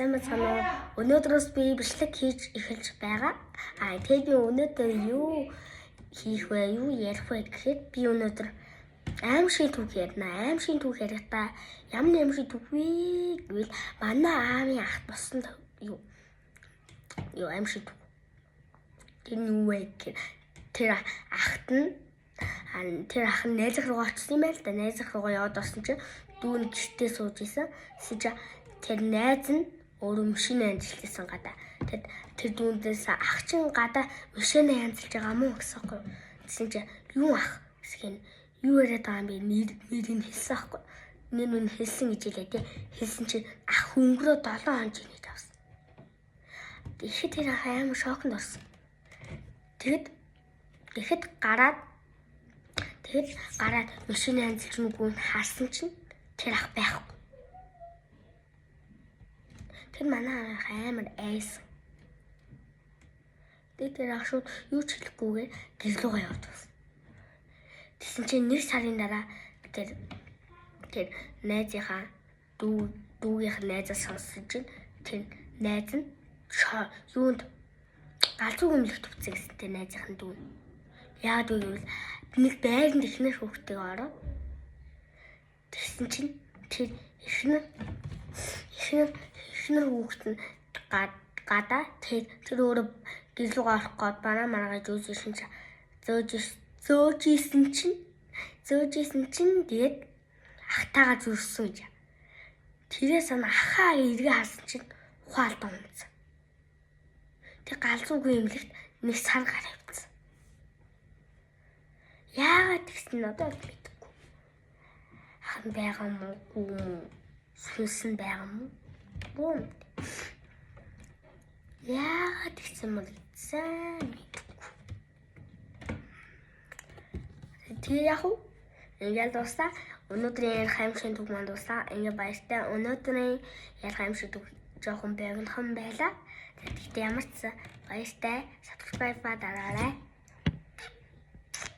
Санаа өнөөдрөөс би бичлэг хийж эхэлж байгаа. Тэгээд би өнөөдөр юу хийх вэ? Юу ярих вэ гэхэд би өнөөдөр аимшиг түүх ярина. Аимшиг түүх ярихдаа ямар аимшиг түүх вэ гэвэл манай аавын ах болсон юу аимшиг түүх. Тэр юу вэ гэхээр тэр ах нь найзах руу очсон юм байл да. Найзах руугаа яваад орсон чинь дүүн гэртээ сууж исэн. Тэр найз нь өөрөө машин амжилтсан гадаа. Тэр дүүндээс ах чин гадаа машин амжилж байгаа мó гэсэн юм. Тэгсэн чинь юу ах гэсэн юу яриад байгаа юм бэ? Нэрийг хэлсэн аахгүй. Нэр нь хэлсэн гэж хэлээ тий. Хэлсэн чинь ах хөнгөрөө 7 хоног авсан. Тэгэхэд тэр ах амар шокнд орсон. Тэгэхэд гараад машин амжилж нүгүүн харсан чинь тэр ах байхгүй. Тэр манай ах амар айсан. Тэр ах шууд юу ч хэлэхгүйгээр гэрлүүгээ яваад байсан. Тэгсэн чинь 1 сарын дараа тэр найзынхаа дүүгийнх найзаас сонссон чинь тэр найз нь юунд галзуу гүмлэгт үцээ гэсэн тэр найзынхаа дүү. Яагаад гэвэл нэг байранд ихнэр хүүхдтэйг ороод тэгсэн чинь тэр ихнэр хүүхэд нь гадаа тэр өөрөө гэрлүүгээ орох гээд банаа зөөжсэн чинь тэгээд ахтайгаа зүрсэн гэж. Тэрээс ахаа эргээ харсан чинь ухаалтан унцсан. Тэр галзуугүй эмлэгт 1 сар гараа явцсан. Яагаад гэсэн одоо мэдэхгүй. Ах нь байгаа юм уу? Сүнсэн байгаа юм уу? Яагаад гэсэн мөн сайн мэдэхгүй. Тэгээ яг уу ингээд дуусаа. Өнөөдрийн ярих аимшиг түүх маань дуусаа. Ингээд баяртай. Өнөөдрийн ярих аимшиг түүх жоохон богинохон байлаа. Тэгэхдээ ямар ч баяртай. Subscribe дараарай.